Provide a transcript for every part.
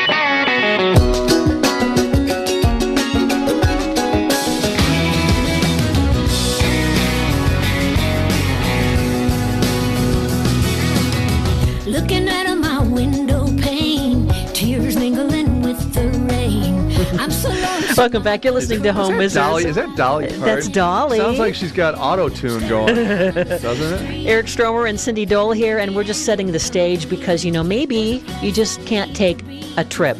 Looking out of my window pane, tears mingling with the rain. I'm so lonesome. Welcome back. You're listening to Home Wizards. Dolly? Is that Dolly Parton? That's Dolly. Sounds like she's got auto-tune going, doesn't it? Eric Stromer and Cindy Dole here, and we're just setting the stage because, maybe you just can't take a trip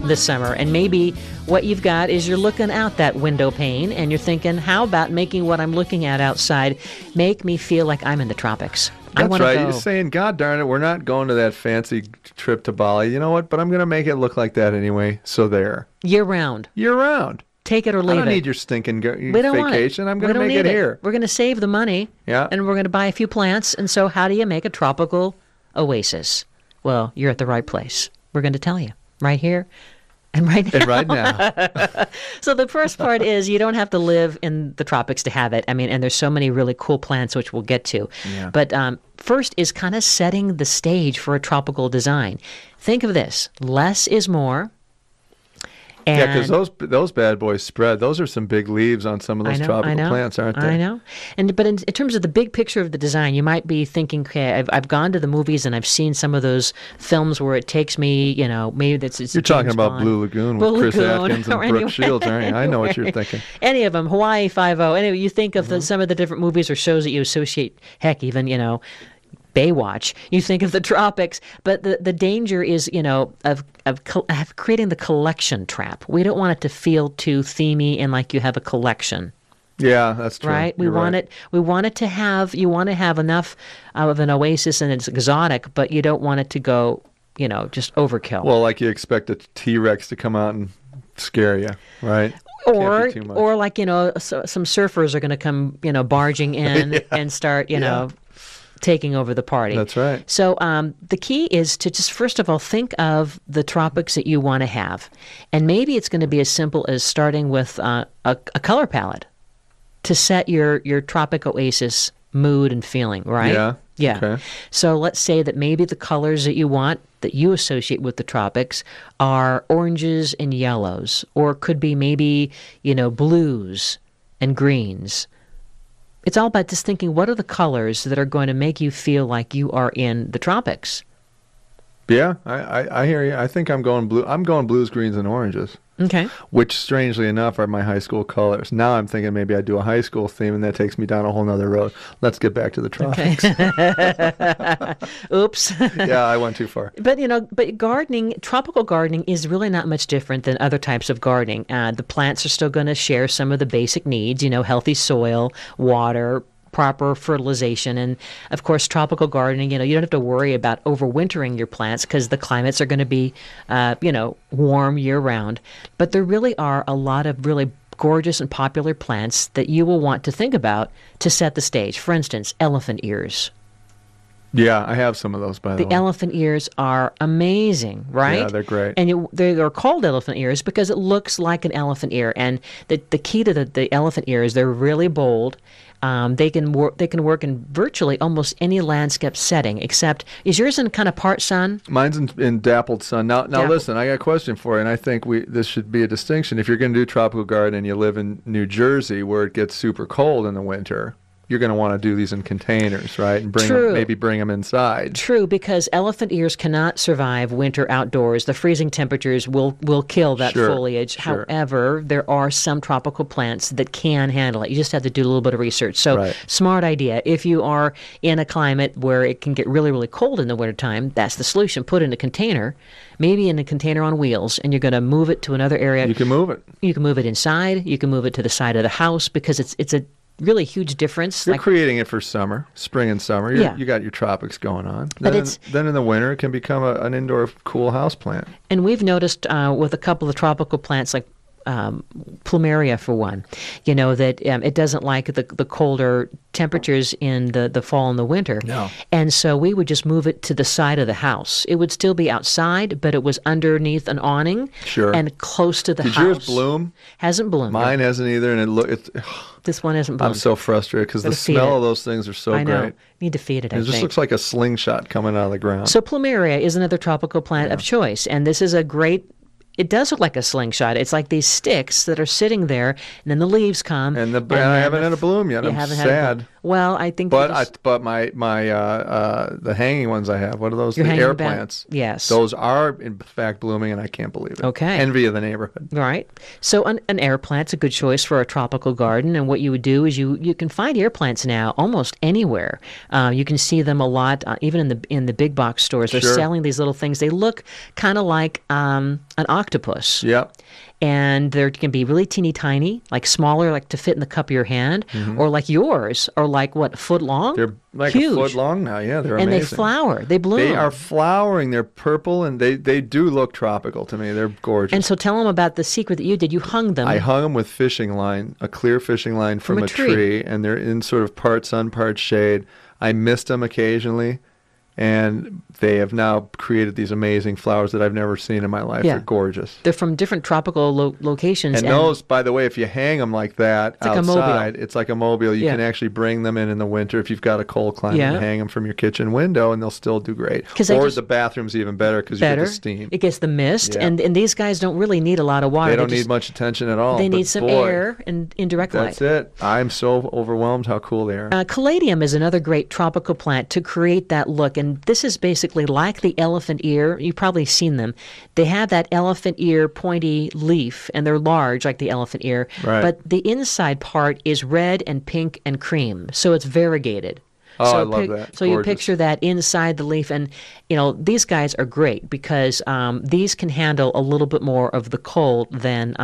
this summer, and maybe what you've got is you're looking out that window pane, and you're thinking, how about making what I'm looking at outside make me feel like I'm in the tropics? That's right. Go. You're saying, God darn it, we're not going to that fancy trip to Bali. You know what? But I'm going to make it look like that anyway. So there. Year-round. Year-round. Take it or leave it. I don't need your stinking We don't vacation. Want it. I'm going to make it here. We're going to save the money. Yeah. And we're going to buy a few plants. And so how do you make a tropical oasis? Well, you're at the right place. We're going to tell you right here. And right now. And right now. So the first part is you don't have to live in the tropics to have it. I mean, and there's so many really cool plants, which we'll get to. Yeah. But first is kind of setting the stage for a tropical design. Think of this. Less is more. And yeah, because those bad boys spread. Those are some big leaves on some of those tropical plants, aren't they? I know. But in terms of the big picture of the design, you might be thinking, okay, I've gone to the movies and I've seen some of those films where it takes me, maybe it's You're talking James about Bond. Blue Lagoon with Chris Atkins and Brooke Shields, aren't you? I know what you're thinking. Any of them, Hawaii Five-0. Anyway, you think of some of the different movies or shows that you associate, heck, even, Baywatch. You think of the tropics, but the danger is, of creating the collection trap. We don't want it to feel too themey and like you have a collection. Yeah, that's true. Right? You want to have enough of an oasis and it's exotic, but you don't want it to go, just overkill. Well, like you expect a T-Rex to come out and scare you, right? Or like, some surfers are going to come, barging in and start, taking over the party. That's right. So the key is to just, first of all, think of the tropics that you want to have. And maybe it's going to be as simple as starting with a color palette to set your tropic oasis mood and feeling, right? Yeah. Yeah. Okay. So let's say that maybe the colors that you want, that you associate with the tropics, are oranges and yellows, or could be maybe, blues and greens. It's all about just thinking, what are the colors that are going to make you feel like you are in the tropics? Yeah, I hear you. I think I'm going blue. I'm going blues, greens, and oranges. Okay. Which, strangely enough, are my high school colors. Now I'm thinking maybe I do a high school theme, and that takes me down a whole nother road. Let's get back to the tropics. Okay. Oops. Yeah, I went too far. But gardening, tropical gardening, is really not much different than other types of gardening. The plants are still going to share some of the basic needs. Healthy soil, water, proper fertilization, and of course tropical gardening, you don't have to worry about overwintering your plants because the climates are going to be warm year round. But there really are a lot of really gorgeous and popular plants that you will want to think about to set the stage. For instance, elephant ears. Yeah, I have some of those, by the way. The elephant ears are amazing, right? Yeah, they're great. And they are called elephant ears because it looks like an elephant ear. And the key to the elephant ears, they're really bold. They can work in virtually almost any landscape setting, except, is yours in kind of part sun? Mine's in dappled sun. Now listen, I got a question for you, and I think this should be a distinction. If you're going to do tropical garden and you live in New Jersey where it gets super cold in the winter, you're going to want to do these in containers, right? And maybe bring them inside. True, because elephant ears cannot survive winter outdoors. The freezing temperatures will kill that foliage. Sure. However, there are some tropical plants that can handle it. You just have to do a little bit of research. So, Smart idea. If you are in a climate where it can get really, really cold in the wintertime, that's the solution. Put it in a container, maybe in a container on wheels, and you're going to move it to another area. You can move it. You can move it inside. You can move it to the side of the house because it's a really huge difference. You're creating it for summer, spring and summer. You got your tropics going on. Then in the winter, it can become an indoor cool house plant. And we've noticed with a couple of tropical plants, like plumeria for one. That it doesn't like the colder temperatures in the fall and the winter. No. And so we would just move it to the side of the house. It would still be outside, but it was underneath an awning. Sure. And close to the house. Did yours bloom? Hasn't bloomed. Mine hasn't either, and this one hasn't bloomed. I'm so frustrated because the smell of those things are so I know. great. Need to feed it, I It just think. looks like a slingshot coming out of the ground. So plumeria is another tropical plant of choice, and this is a great. It does look like a slingshot. It's like these sticks that are sitting there, and then the leaves come. And I haven't had a bloom yet. I'm sad. Well, I think. But my the hanging ones I have. What are those? Your The hanging air back- plants. Yes. Those are in fact blooming, and I can't believe it. Okay. Envy of the neighborhood. Right. So an air plant's a good choice for a tropical garden. And what you would do is you can find air plants now almost anywhere. You can see them a lot, even in the big box stores. They're Sure. selling these little things. They look kind of like an octopus. Yep. And they can be really teeny tiny, like smaller, like to fit in the cup of your hand, or like yours, or like what, a foot long? They're like Huge. a foot long now. Yeah, they're and amazing. they flower. They bloom. They are flowering. They're purple, and they do look tropical to me. They're gorgeous. And so tell them about the secret that you did. You hung them. I hung them with fishing line, a clear fishing line from a a tree. tree, and they're in sort of part sun, part shade. I mist them occasionally, and they have now created these amazing flowers that I've never seen in my life. Yeah. They're gorgeous. They're from different tropical locations. And those, by the way, if you hang them like that like a mobile. outside, it's like a mobile. You Yeah. can actually bring them in the winter if you've got a cold climate Yeah. and hang them from your kitchen window, and they'll still do great. 'Cause they Or just- the bathroom's even better because you get better. the steam. It gets the mist, Yeah. and these guys don't really need a lot of water. They don't just- need much attention at all. They but need some boy, air and indirect light. That's it. I'm so overwhelmed how cool they are. Caladium is another great tropical plant to create that look, and this is basically like the elephant ear. You've probably seen them. They have that elephant ear pointy leaf, and they're large like the elephant ear, Right. but the inside part is red and pink and cream, so it's variegated. Oh, so I love that. So you Gorgeous. picture that inside the leaf, and these guys are great because these can handle a little bit more of the cold than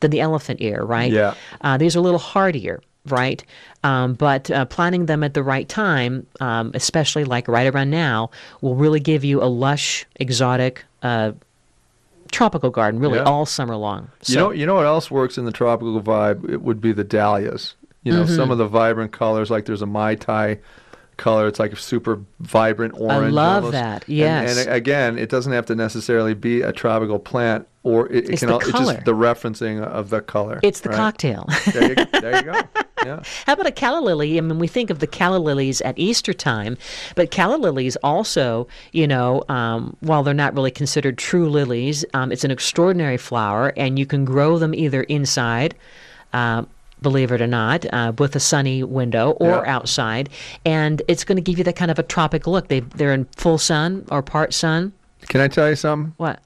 the elephant ear, right? Yeah. These are a little hardier, right? But planting them at the right time, especially like right around now, will really give you a lush, exotic tropical garden, really Yeah. all summer long. So, You know what else works in the tropical vibe? It would be the dahlias. Some of the vibrant colors, like there's a Mai Tai color. It's like a super vibrant orange. love almost. that, And- yes. And, again, it doesn't have to necessarily be a tropical plant, or it It's can. the It's color. just the referencing of the color. it's the right? cocktail. There you go. Yeah. How about a calla lily? I mean, we think of the calla lilies at Easter time, but calla lilies also, while they're not really considered true lilies, it's an extraordinary flower, and you can grow them either inside, believe it or not, with a sunny window or Yeah. outside, and it's going to give you that kind of a tropic look. They're in full sun or part sun. Can I tell you something? What?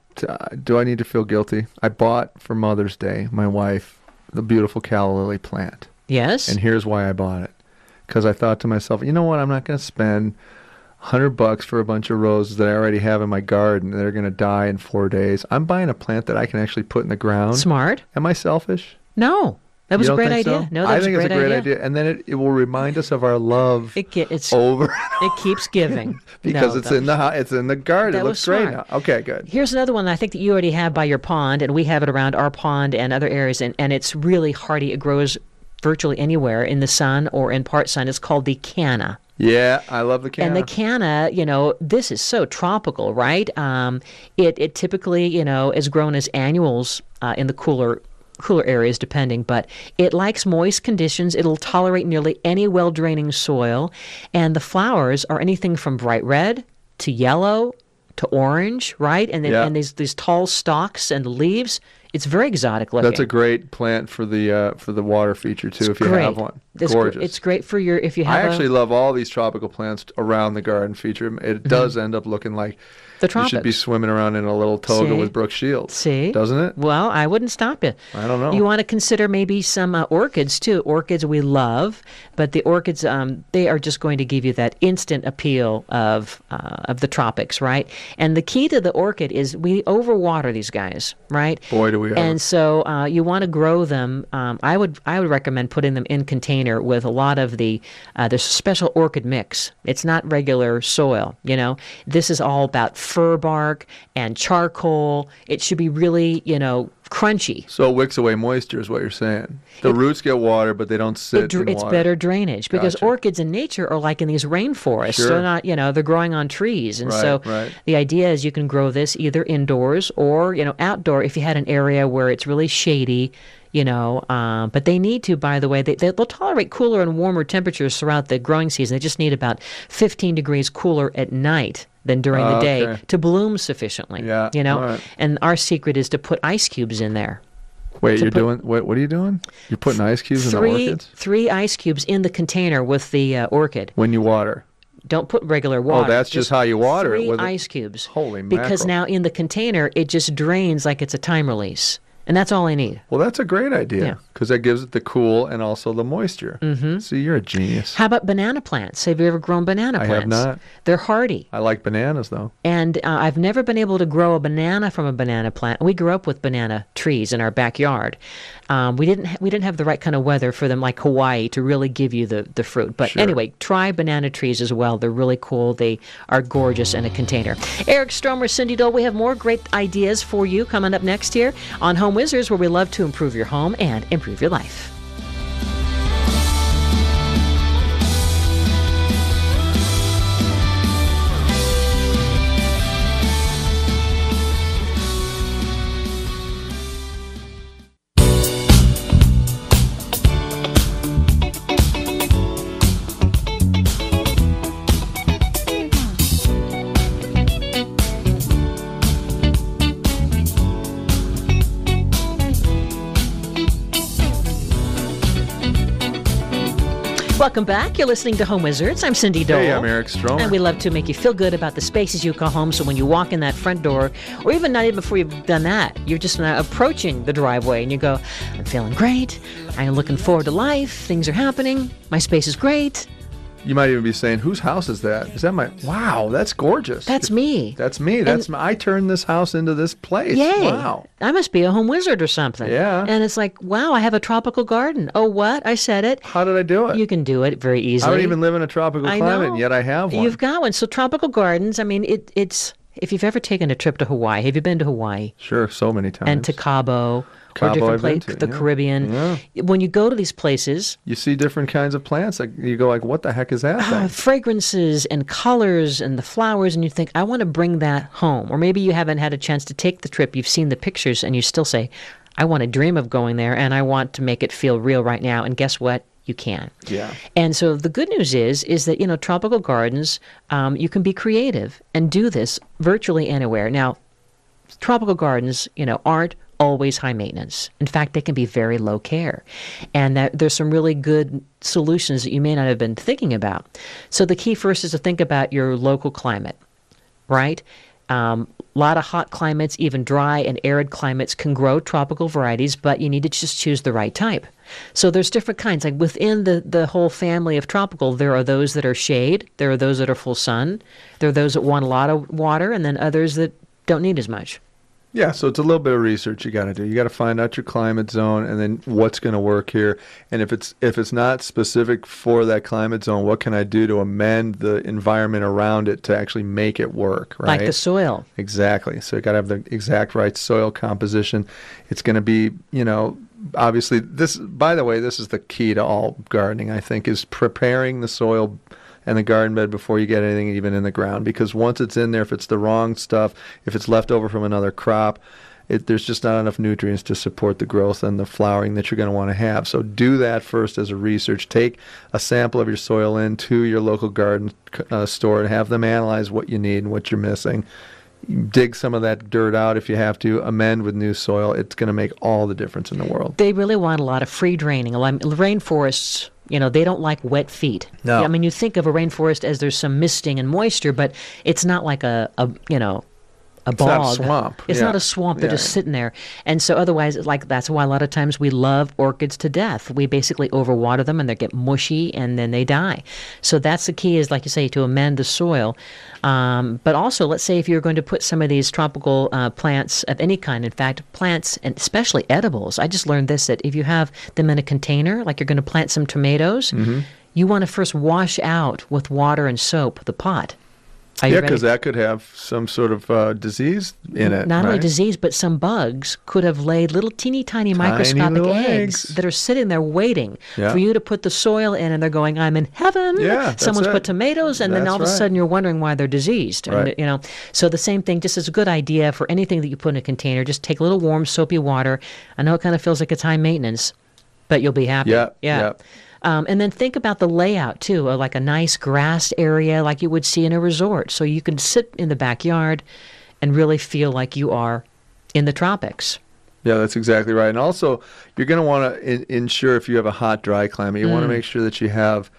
Do I need to feel guilty? I bought for Mother's Day, my wife, the beautiful calla lily plant. Yes. And here's why I bought it. Because I thought to myself, you know what? I'm not going to spend $100 for a bunch of roses that I already have in my garden that are going to die in 4 days. I'm buying a plant that I can actually put in the ground. Smart. Am I selfish? No. That was You a don't great think so? idea. No, that I was think a it's great a great idea. And then it will remind us of our love It's over it keeps giving because No, it's that in it's in the garden. that It was looks great smart. now. Okay, good. Here's another one I think that you already have by your pond, and we have it around our pond and other areas, and it's really hardy. It grows virtually anywhere in the sun or in part sun. It's called the canna. Yeah, I love the canna. And the canna, this is so tropical, right? It typically, is grown as annuals in the cooler areas, depending, but it likes moist conditions. It'll tolerate nearly any well-draining soil, and the flowers are anything from bright red to yellow to orange, right? And then, Yeah. and these tall stalks and leaves. It's very exotic looking. That's a great plant for the water feature too, if you great. have one. It's Gorgeous. It's great for if you have I actually love all these tropical plants around the garden feature. It does end up looking like the you tropics. should be swimming around in a little toga See? with Brooke Shields. See? Doesn't it? Well, I wouldn't stop you. I don't know. You want to consider maybe some orchids too. Orchids we love, but the orchids they are just going to give you that instant appeal of the tropics, right? And the key to the orchid is we overwater these guys, right? Boy, do we ever. And so you want to grow them. I would recommend putting them in container with a lot of there's a special orchid mix. It's not regular soil. This is all about fir bark and charcoal. It should be really, crunchy. So it wicks away moisture is what you're saying. The roots get water, but they don't sit in It's water. better drainage because Gotcha. orchids in nature are like in these rainforests. Sure. They're not, they're growing on trees. And Right. the idea is you can grow this either indoors or, outdoor if you had an area where it's really shady. But they need to, by the way, they'll tolerate cooler and warmer temperatures throughout the growing season. They just need about 15 degrees cooler at night than during the day okay. to bloom sufficiently. Yeah, all right. And our secret is to put ice cubes in there. Wait, what are you doing? You're putting ice cubes in the orchids? 3 ice cubes in the container with the orchid. When you water. Don't put regular water. Oh, that's just how you water it. 3 ice cubes. Holy Because mackerel. now in the container, it just drains like it's a time release. And that's all I need. Well, that's a great Yeah. idea because that gives it the cool and also the moisture. Mm-hmm. See, you're a genius. How about banana plants? Have you ever grown banana I plants? have not. They're hardy. I like bananas, though. And I've never been able to grow a banana from a banana plant. We grew up with banana trees in our backyard. We didn't have the right kind of weather for them, like Hawaii, to really give you the fruit. But Sure. anyway, try banana trees as well. They're really cool. They are gorgeous in a container. Eric Stromer, Cindy Dole, we have more great ideas for you coming up next year on Home Wizards, where we love to improve your home and improve your life. Welcome back. You're listening to Home Wizards. I'm Cindy Dole. Hey, I'm Eric Stromer. And we love to make you feel good about the spaces you call home. So when you walk in that front door, or even not even before you've done that, you're just now approaching the driveway and you go, I'm feeling great. I'm looking forward to life. Things are happening. My space is great. You might even be saying, whose house is that? Is that my... Wow, that's gorgeous. That's me. That's me. I turned this house into this place. Yay. Wow. I must be a home wizard or something. Yeah. And it's like, wow, I have a tropical garden. Oh, what? I said it. How did I do it? You can do it very easily. I don't even live in a tropical I climate, know. and yet I have one. You've got one. So tropical gardens, I mean, it's... If you've ever taken a trip to Hawaii, have you been to Hawaii? Sure, so many times. And to Cabo, Cabo or different I've been places, to, the yeah. Caribbean. Yeah. When you go to these places, You see different kinds of plants. Like, you go like, what the heck is that thing? fragrances and colors and the flowers, and you think, I want to bring that home. Or maybe you haven't had a chance to take the trip. You've seen the pictures, and you still say, I want to dream of going there, and I want to make it feel real right now. And guess what? You can. Yeah. And so the good news is that, tropical gardens, you can be creative and do this virtually anywhere. Now, tropical gardens, aren't always high maintenance. In fact, they can be very low care. And there's some really good solutions that you may not have been thinking about. So the key first is to think about your local climate, right? A lot of hot climates, even dry and arid climates, can grow tropical varieties, but you need to just choose the right type. So there's different kinds. Like within the whole family of tropical, there are those that are shade, there are those that are full sun, there are those that want a lot of water, and then others that don't need as much. Yeah, so it's a little bit of research you got to do. You got to find out your climate zone and then what's going to work here. And if it's not specific for that climate zone, what can I do to amend the environment around it to actually make it work, right? Like the soil. Exactly. So you got to have the exact right soil composition. It's going to be, obviously this, by the way, this is the key to all gardening, I think, is preparing the soil and the garden bed before you get anything even in the ground. Because once it's in there, if it's the wrong stuff, if it's left over from another crop, there's just not enough nutrients to support the growth and the flowering that you're going to want to have. So do that first as a research. Take a sample of your soil into your local garden store and have them analyze what you need and what you're missing. Dig some of that dirt out if you have to, amend with new soil. It's going to make all the difference in the world. They really want a lot of free draining. Rainforests, they don't like wet feet. No. I mean, you think of a rainforest as there's some misting and moisture, but it's not like a bog. It's not a swamp. It's Yeah. not a swamp. They're Yeah. just sitting there. And so otherwise, that's why a lot of times we love orchids to death. We basically overwater them and they get mushy and then they die. So that's the key is, like you say, to amend the soil. But also, let's say if you're going to put some of these tropical plants of any kind, in fact, plants, and especially edibles. I just learned this, that if you have them in a container, like you're going to plant some tomatoes, you want to first wash out with water and soap the pot. Are you Yeah, ready? because that could have some sort of disease in it. Not only right? disease, but some bugs could have laid little teeny tiny microscopic little eggs eggs. that are sitting there waiting Yeah. for you to put the soil in, and they're going, I'm in heaven. Yeah, that's Someone's it. put tomatoes, and then That's all of a right. sudden you're wondering why they're diseased. Right. And, so the same thing, just as a good idea for anything that you put in a container, just take a little warm, soapy water. I know it kind of feels like it's high maintenance, but you'll be happy. Yeah. And then think about the layout, too, like a nice grassed area like you would see in a resort. So you can sit in the backyard and really feel like you are in the tropics. Yeah, that's exactly right. And also, you're going to want to ensure if you have a hot, dry climate, you want to make sure that you have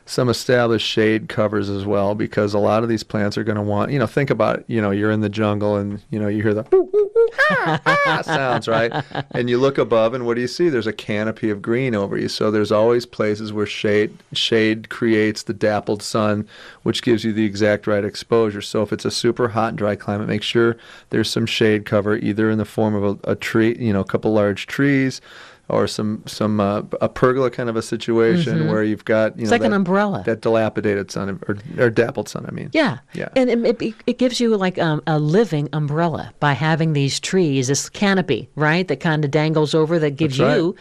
some established shade covers as well, because a lot of these plants are going to want, think about, you're in the jungle and, you hear the sounds, right? And you look above and what do you see? There's a canopy of green over you. So there's always places where shade creates the dappled sun, which gives you the exact right exposure. So if it's a super hot and dry climate, make sure there's some shade cover, either in the form of a tree, a couple large trees, or a pergola kind of a situation where you've got It's like an umbrella. that dilapidated sun or dappled sun. I mean, Yeah. Yeah. And it gives you like a living umbrella by having these trees, this canopy, right, that kind of dangles over that gives That's right. you,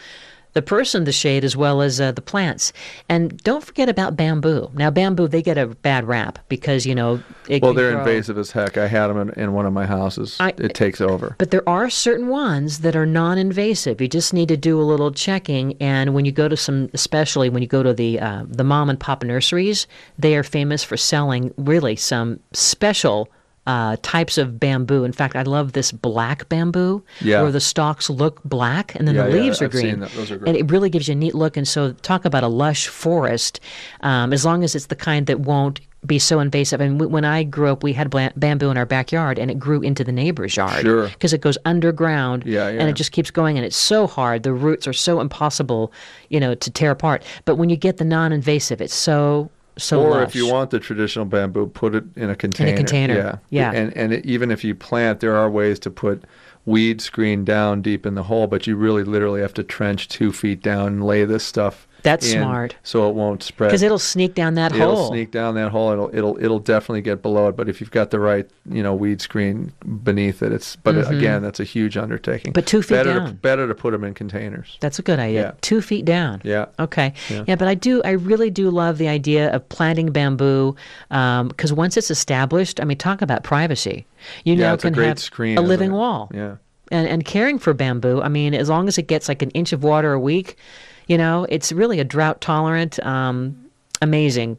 the person, the shade as well as the plants. And don't forget about bamboo. Now, bamboo, they get a bad rap because, it well, can they're grow. invasive as heck. I had them in one of my houses. It takes over. But there are certain ones that are non-invasive. You just need to do a little checking. And when you go to especially when you go to the mom and pop nurseries, they are famous for selling really some special types of bamboo. In fact, I love this black bamboo, Yeah. where the stalks look black and then the leaves are I've green. seen that. Those are great. And it really gives you a neat look. And so talk about a lush forest, as long as it's the kind that won't be so invasive. And when I grew up, we had bamboo in our backyard, and it grew into the neighbor's yard. Sure. Because it goes underground, Yeah. and it just keeps going, and it's so hard. The roots are so impossible, to tear apart. But when you get the non-invasive, it's so Or lush. if you want the traditional bamboo, put it in a container. container, yeah. And even if you plant, there are ways to put weed screen down deep in the hole, but you really literally have to trench 2 feet down and lay this stuff That's in smart. so it won't spread. Because it'll sneak down that It'll hole. sneak down that hole. It'll definitely get below it. But if you've got the right, weed screen beneath it, again, that's a huge undertaking. But 2 feet down. Better to put them in containers. That's a good idea. Yeah. 2 feet down. Yeah. Okay. Yeah. Yeah, but I really do love the idea of planting bamboo, because once it's established, talk about privacy. You Yeah, now it's a can great have screen, a isn't living it? wall. Yeah. And caring for bamboo, as long as it gets like an inch of water a week, it's really a drought tolerant, amazing.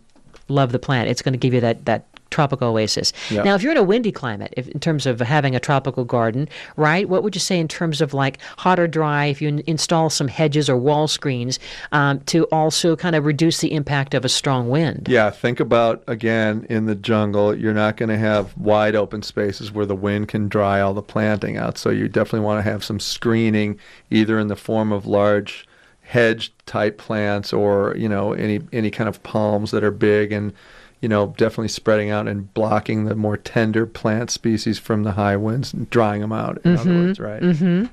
Love the plant. It's going to give you that tropical oasis. Yeah. Now, if you're in a windy climate, in terms of having a tropical garden, right, what would you say in terms of like hot or dry, if you install some hedges or wall screens to also kind of reduce the impact of a strong wind? Yeah, think about, again, in the jungle, you're not going to have wide open spaces where the wind can dry all the planting out. So you definitely want to have some screening, either in the form of large hedge type plants or, any kind of palms that are big and, definitely spreading out and blocking the more tender plant species from the high winds and drying them out, in other words, right? Mm-hmm.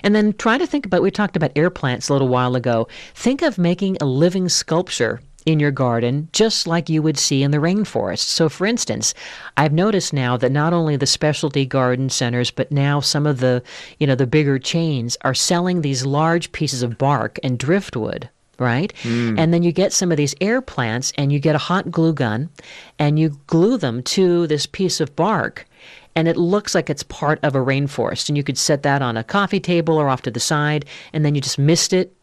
And then try to think about, we talked about air plants a little while ago. Think of making a living sculpture in your garden, just like you would see in the rainforest. So, for instance, I've noticed now that not only the specialty garden centers, but now some of the, the bigger chains are selling these large pieces of bark and driftwood, right? And then you get some of these air plants, and you get a hot glue gun, and you glue them to this piece of bark, and it looks like it's part of a rainforest. And you could set that on a coffee table or off to the side, and then you just mist it,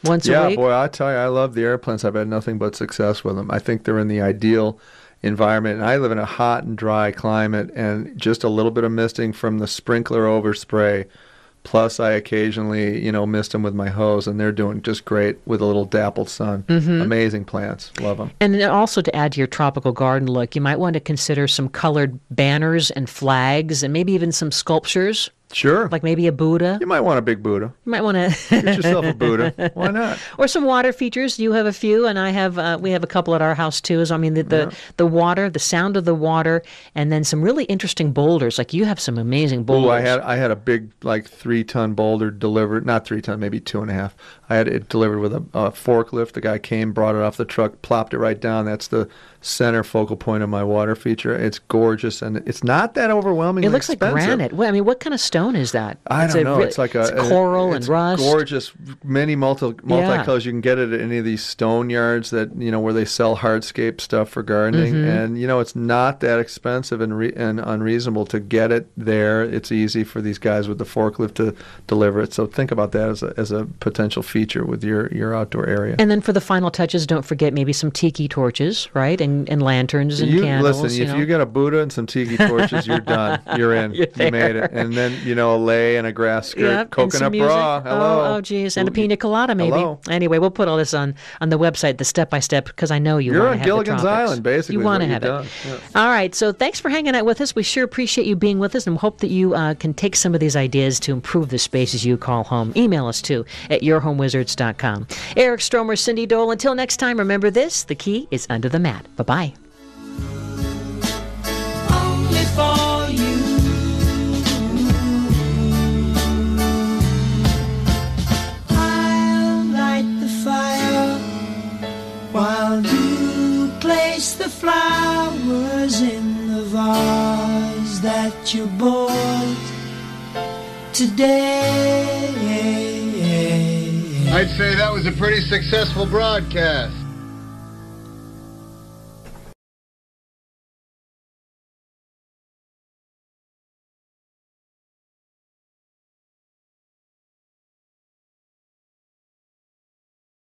once a Yeah, week. boy, I tell you, I love the air plants. I've had nothing but success with them. I think they're in the ideal environment. And I live in a hot and dry climate, and just a little bit of misting from the sprinkler overspray. Plus, I occasionally, mist them with my hose, and they're doing just great with a little dappled sun. Amazing plants. Love them. And then also to add to your tropical garden look, you might want to consider some colored banners and flags and maybe even some sculptures Sure. Like maybe a Buddha. You might want a big Buddha. You might want to Get yourself a Buddha. Why not? Or some water features. You have a few, and I have. We have a couple at our house too. So I mean, the water, the sound of the water, and then some really interesting boulders. Like you have some amazing boulders. Ooh, I had a big 3-ton boulder delivered. Not 3 ton, maybe 2.5. I had it delivered with a forklift. The guy came, brought it off the truck, plopped it right down. That's the center focal point of my water feature. It's gorgeous, and it's not that overwhelmingly It looks expensive. like granite. Well, I mean, what kind of stone is that? I don't know. It's like it's coral and rust. Gorgeous, many multicolors. You can get it at any of these stone yards that where they sell hardscape stuff for gardening, and it's not that expensive and unreasonable to get it there. It's easy for these guys with the forklift to deliver it. So think about that as a potential feature with your outdoor area. And then for the final touches, don't forget maybe some tiki torches, right? And lanterns and candles. Listen, if you get a Buddha and some tiki torches, you're done. You're in. You made it. And then, a lei and a grass skirt, coconut bra. Hello. Oh, geez. And a pina colada, maybe. Hello. Anyway, we'll put all this on the website, the step-by-step, because I know you want to have the tropics. You're on Gilligan's Island, basically. You want to have it. Yeah. All right. So thanks for hanging out with us. We sure appreciate you being with us and hope that you can take some of these ideas to improve the spaces you call home. Email us, too, at yourhomewizards.com. Eric Stromer, Cindy Dole. Until next time, remember this, the key is under the mat. Bye-bye. Only for you. I'll light the fire while you place the flowers in the vase that you bought today. I'd say that was a pretty successful broadcast.